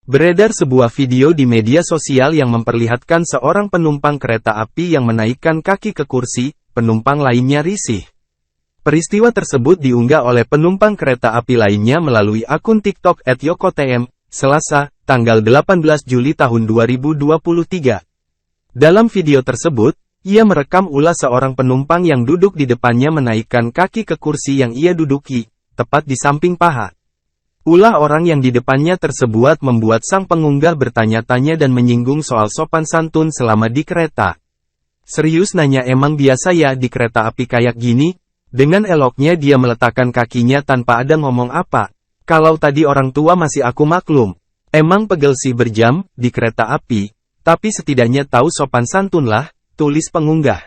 Beredar sebuah video di media sosial yang memperlihatkan seorang penumpang kereta api yang menaikkan kaki ke kursi, penumpang lainnya risih. Peristiwa tersebut diunggah oleh penumpang kereta api lainnya melalui akun TikTok @yokotm, Selasa, tanggal 18 Juli tahun 2023. Dalam video tersebut, ia merekam ulah seorang penumpang yang duduk di depannya menaikkan kaki ke kursi yang ia duduki, tepat di samping paha. Ulah orang yang di depannya tersebut membuat sang pengunggah bertanya-tanya dan menyinggung soal sopan santun selama di kereta. Serius nanya emang biasa ya di kereta api kayak gini? Dengan eloknya dia meletakkan kakinya tanpa ada ngomong apa. Kalau tadi orang tua masih aku maklum. Emang pegel sih berjam, di kereta api, tapi setidaknya tahu sopan santun lah, tulis pengunggah.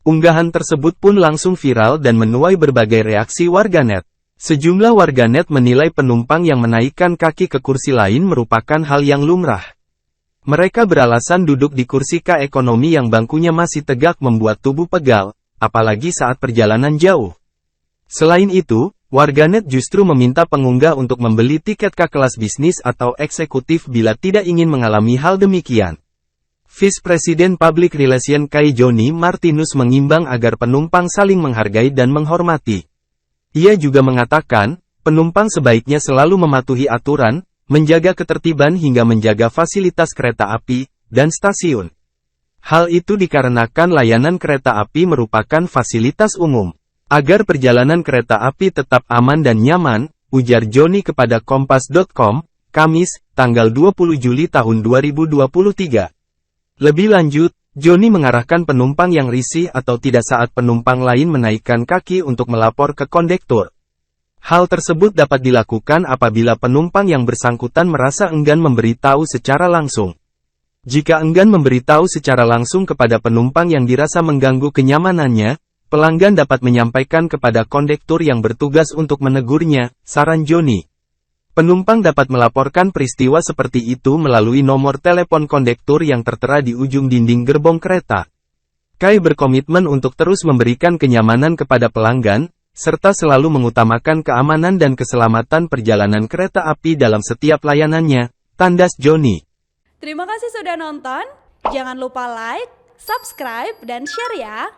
Unggahan tersebut pun langsung viral dan menuai berbagai reaksi warganet. Sejumlah warganet menilai penumpang yang menaikkan kaki ke kursi lain merupakan hal yang lumrah. Mereka beralasan duduk di kursi K ekonomi yang bangkunya masih tegak membuat tubuh pegal, apalagi saat perjalanan jauh. Selain itu, warganet justru meminta pengunggah untuk membeli tiket K kelas bisnis atau eksekutif bila tidak ingin mengalami hal demikian. Vice President Public Relations Kai Joni Martinus mengimbang agar penumpang saling menghargai dan menghormati. Ia juga mengatakan, penumpang sebaiknya selalu mematuhi aturan, menjaga ketertiban hingga menjaga fasilitas kereta api, dan stasiun. Hal itu dikarenakan layanan kereta api merupakan fasilitas umum. Agar perjalanan kereta api tetap aman dan nyaman, ujar Joni kepada Kompas.com, Kamis, tanggal 20 Juli tahun 2023. Lebih lanjut, Joni mengarahkan penumpang yang risih atau tidak saat penumpang lain menaikkan kaki untuk melapor ke kondektur. Hal tersebut dapat dilakukan apabila penumpang yang bersangkutan merasa enggan memberitahu secara langsung. Jika enggan memberitahu secara langsung kepada penumpang yang dirasa mengganggu kenyamanannya, pelanggan dapat menyampaikan kepada kondektur yang bertugas untuk menegurnya, saran Joni. Penumpang dapat melaporkan peristiwa seperti itu melalui nomor telepon kondektur yang tertera di ujung dinding gerbong kereta. Kai berkomitmen untuk terus memberikan kenyamanan kepada pelanggan, serta selalu mengutamakan keamanan dan keselamatan perjalanan kereta api dalam setiap layanannya, tandas Joni. Terima kasih sudah nonton, jangan lupa like, subscribe, dan share ya!